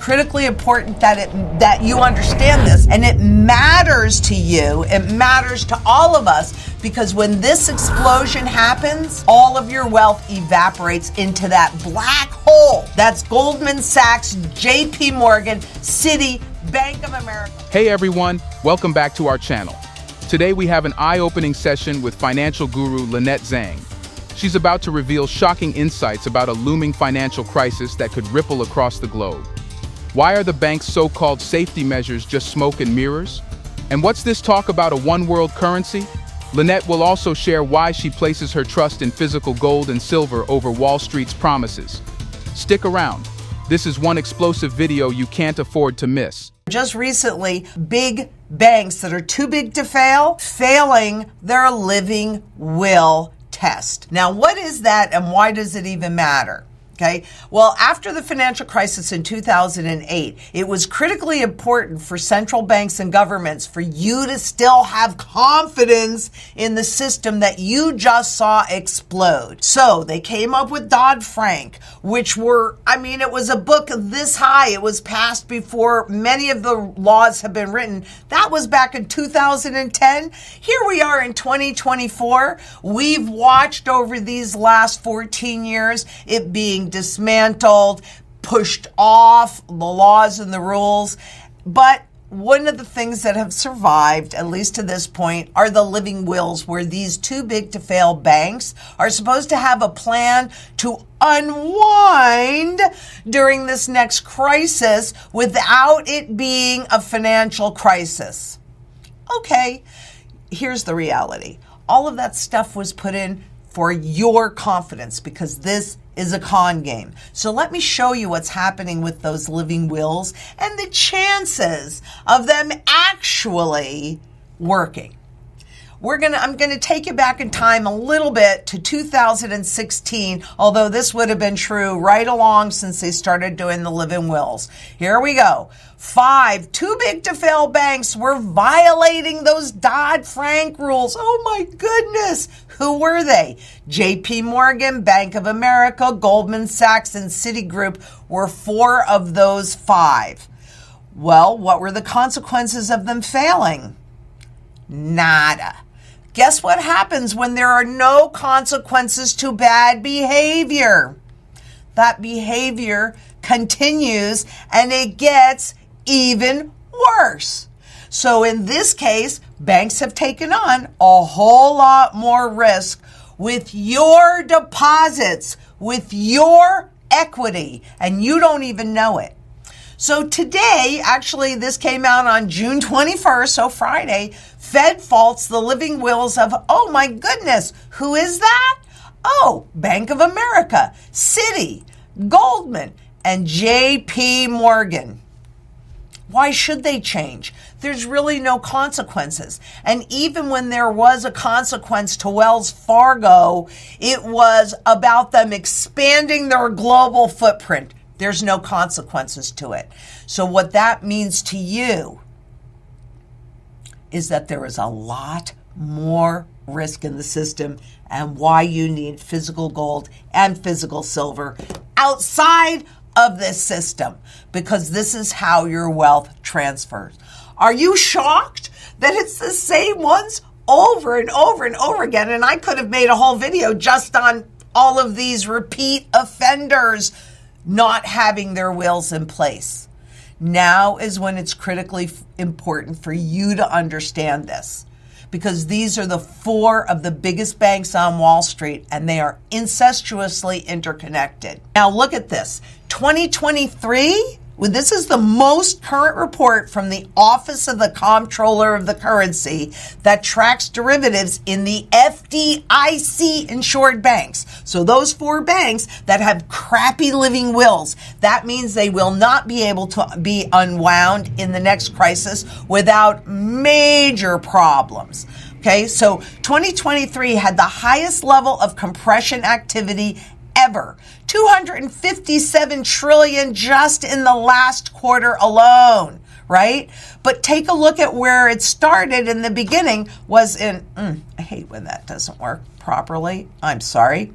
Critically important that you understand this, and it matters to you, it matters to all of us, because when this explosion happens, all of your wealth evaporates into that black hole. That's Goldman Sachs, JP Morgan, Citi, Bank of America. Hey everyone, welcome back to our channel. Today we have an eye-opening session with financial guru Lynette Zang. She's about to reveal shocking insights about a looming financial crisis that could ripple across the globe. Why are the bank's so-called safety measures just smoke and mirrors? And what's this talk about a one-world currency? Lynette will also share why she places her trust in physical gold and silver over Wall Street's promises. Stick around. This is one explosive video you can't afford to miss. Just recently, big banks that are too big to fail, failing their living will test. Now, what is that and why does it even matter? Okay. Well, after the financial crisis in 2008, it was critically important for central banks and governments for you to still have confidence in the system that you just saw explode. So they came up with Dodd-Frank, which it was a book this high. It was passed before many of the laws have been written. That was back in 2010. Here we are in 2024. We've watched over these last 14 years it being dismantled, pushed off, the laws and the rules. But one of the things that have survived, at least to this point, are the living wills, where these too big to fail banks are supposed to have a plan to unwind during this next crisis without it being a financial crisis. Okay, here's the reality. All of that stuff was put in for your confidence, because this is a con game. So let me show you what's happening with those living wills and the chances of them actually working. I'm going to take you back in time a little bit to 2016, although this would have been true right along since they started doing the living wills. Here we go. 5 too big to fail banks were violating those Dodd-Frank rules. Oh my goodness. Who were they? JP Morgan, Bank of America, Goldman Sachs, and Citigroup were 4 of those 5. Well, what were the consequences of them failing? Nada. Guess what happens when there are no consequences to bad behavior? That behavior continues and it gets even worse. So in this case, banks have taken on a whole lot more risk with your deposits, with your equity, and you don't even know it. So today, actually, this came out on June 21st, so Friday, Fed faults the living wills of, oh my goodness, who is that? Oh, Bank of America, Citi, Goldman, and JP Morgan. Why should they change? There's really no consequences. And even when there was a consequence to Wells Fargo, it was about them expanding their global footprint. There's no consequences to it. So what that means to you is that there is a lot more risk in the system, and why you need physical gold and physical silver outside of this system, because this is how your wealth transfers. Are you shocked that it's the same ones over and over and over again? And I could have made a whole video just on all of these repeat offenders not having their wills in place. Now is when it's critically important for you to understand this, because these are the 4 of the biggest banks on Wall Street, and they are incestuously interconnected. Now look at this. 2023, this is the most current report from the Office of the Comptroller of the Currency that tracks derivatives in the FDIC insured banks. So those 4 banks that have crappy living wills, that means they will not be able to be unwound in the next crisis without major problems. Okay, so 2023 had the highest level of compression activity ever. 257 trillion just in the last quarter alone, right? But take a look at where it started in the beginning was in, I hate when that doesn't work properly. I'm sorry.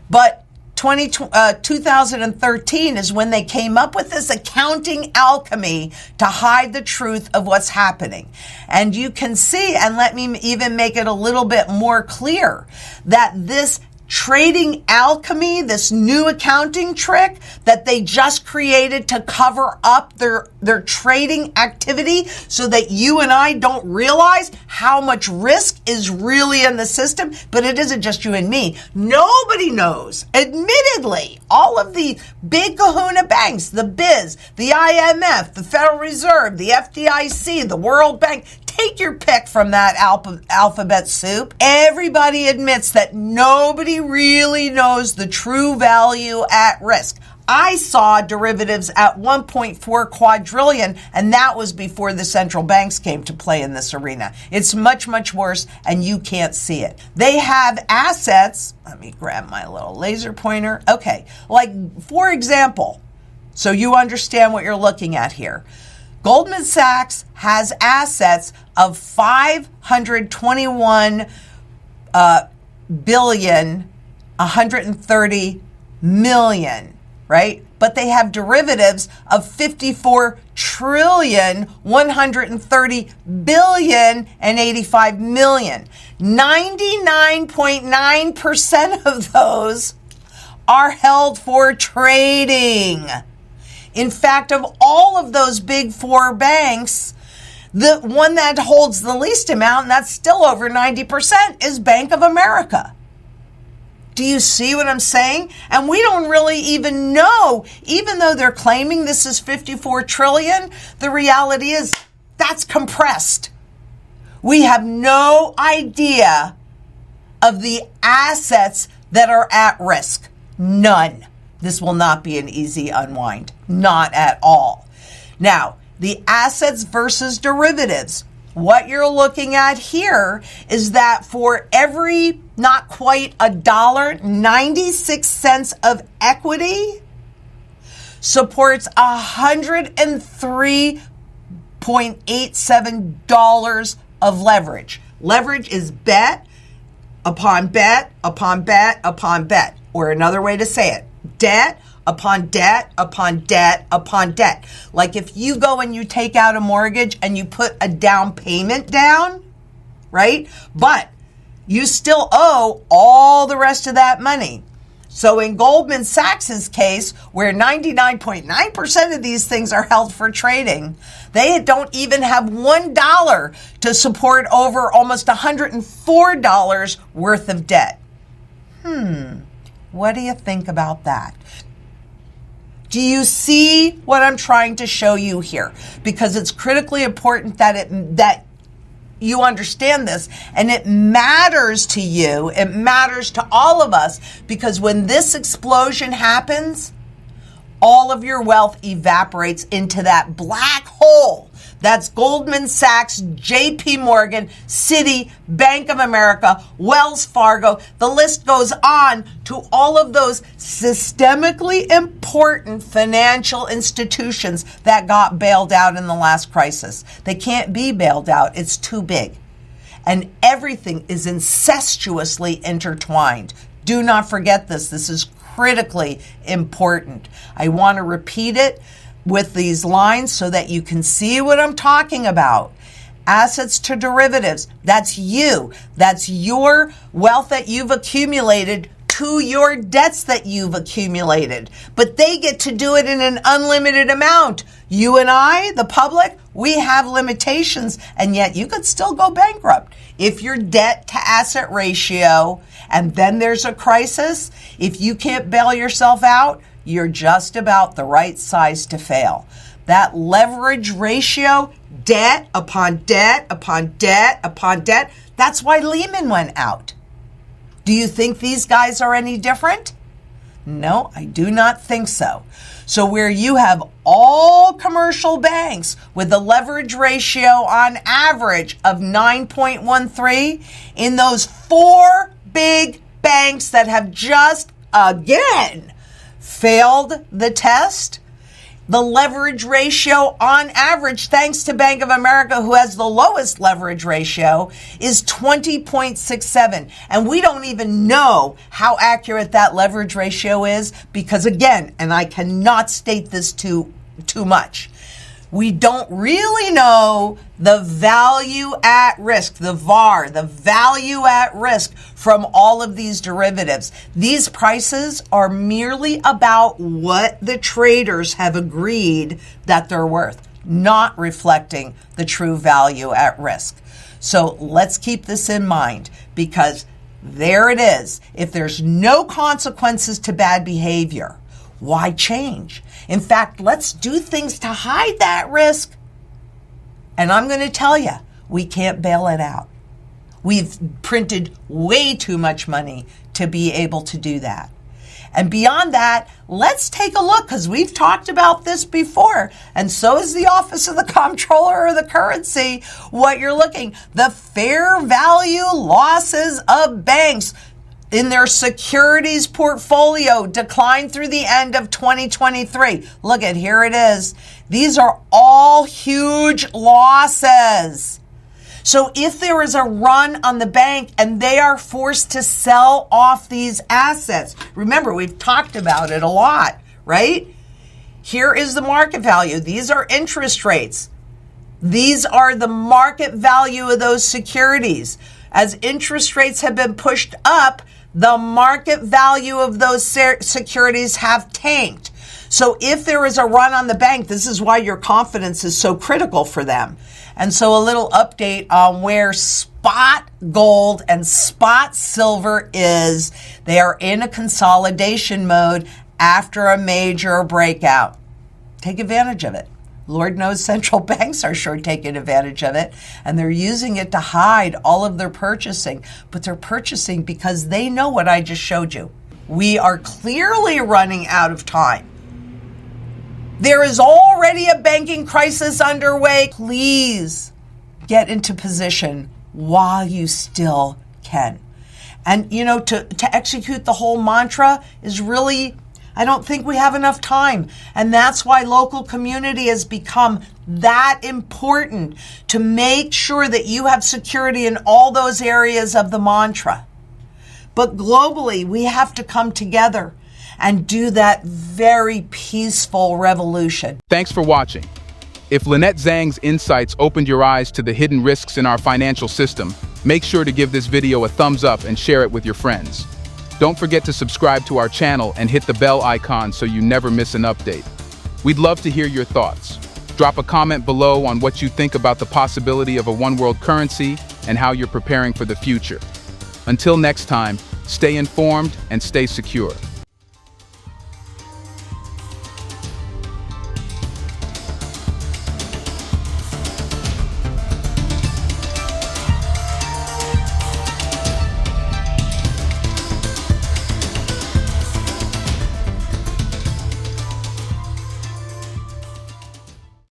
But 2013 is when they came up with this accounting alchemy to hide the truth of what's happening. And you can see, and let me even make it a little bit more clear, that this trading alchemy, this new accounting trick that they just created to cover up their trading activity so that you and I don't realize how much risk is really in the system. But it isn't just you and me. Nobody knows. Admittedly, all of the big kahuna banks, the BIZ, the IMF, the Federal Reserve, the FDIC, the World Bank, take your pick from that alphabet soup. Everybody admits that nobody really knows the true value at risk. I saw derivatives at 1.4 quadrillion, and that was before the central banks came to play in this arena. It's much, much worse, and you can't see it. They have assets. Let me grab my little laser pointer. Okay, like, for example, so you understand what you're looking at here. Goldman Sachs has assets of 521 billion, 130 million, right? But they have derivatives of 54 trillion, 130 billion, and 85 million. 99.9% of those are held for trading. In fact, of all of those big four banks, the one that holds the least amount, and that's still over 90%, is Bank of America. Do you see what I'm saying? And we don't really even know, even though they're claiming this is 54 trillion, the reality is that's compressed. We have no idea of the assets that are at risk. None. This will not be an easy unwind. Not at all. Now, the assets versus derivatives. What you're looking at here is that for every not quite $1, 96 cents of equity supports $103.87 of leverage. Leverage is bet upon bet upon bet upon bet. Or another way to say it, debt upon debt upon debt upon debt. Like if you go and you take out a mortgage and you put a down payment down, right? But you still owe all the rest of that money. So in Goldman Sachs's case, where 99.9% of these things are held for trading, they don't even have $1 to support over almost $104 worth of debt. What do you think about that? Do you see what I'm trying to show you here? Because it's critically important that you understand this, and it matters to you. It matters to all of us, because when this explosion happens, all of your wealth evaporates into that black hole. That's Goldman Sachs, JP Morgan, Citi, Bank of America, Wells Fargo. The list goes on to all of those systemically important financial institutions that got bailed out in the last crisis. They can't be bailed out. It's too big. And everything is incestuously intertwined. Do not forget this. This is critically important. I want to repeat it with these lines so that you can see what I'm talking about. Assets to derivatives, that's you. That's your wealth that you've accumulated to your debts that you've accumulated. But they get to do it in an unlimited amount. You and I, the public, we have limitations, and yet you could still go bankrupt. If your debt to asset ratio, and then there's a crisis, if you can't bail yourself out, you're just about the right size to fail. That leverage ratio, debt upon debt upon debt upon debt, that's why Lehman went out. Do you think these guys are any different? No, I do not think so. So where you have all commercial banks with a leverage ratio on average of 9.13, in those four big banks that have just, again, failed the test, The leverage ratio on average, thanks to Bank of America, who has the lowest leverage ratio, is 20.67. And we don't even know how accurate that leverage ratio is because, again, and I cannot state this too much, we don't really know the value at risk, the VAR, the value at risk from all of these derivatives. These prices are merely about what the traders have agreed that they're worth, not reflecting the true value at risk. So let's keep this in mind because there it is. If there's no consequences to bad behavior, why change? In fact, let's do things to hide that risk. And I'm going to tell you, we can't bail it out. We've printed way too much money to be able to do that. And beyond that, let's take a look, because we've talked about this before, and so is the Office of the Comptroller of the Currency, what you're looking, the fair value losses of banks in their securities portfolio declined through the end of 2023. Look at, here it is. These are all huge losses. So if there is a run on the bank and they are forced to sell off these assets, remember, we've talked about it a lot, right? Here is the market value. These are interest rates. These are the market value of those securities. As interest rates have been pushed up, the market value of those securities have tanked. So if there is a run on the bank, this is why your confidence is so critical for them. And so a little update on where spot gold and spot silver is. They are in a consolidation mode after a major breakout. Take advantage of it. Lord knows central banks are sure taking advantage of it, and they're using it to hide all of their purchasing. But they're purchasing because they know what I just showed you. We are clearly running out of time. There is already a banking crisis underway. Please get into position while you still can. And, you know, to execute the whole mantra is really, I don't think we have enough time. And that's why local community has become that important, to make sure that you have security in all those areas of the mantra. But globally, we have to come together and do that very peaceful revolution. Thanks for watching. If Lynette Zang's insights opened your eyes to the hidden risks in our financial system, make sure to give this video a thumbs up and share it with your friends. Don't forget to subscribe to our channel and hit the bell icon so you never miss an update. We'd love to hear your thoughts. Drop a comment below on what you think about the possibility of a one-world currency and how you're preparing for the future. Until next time, stay informed and stay secure.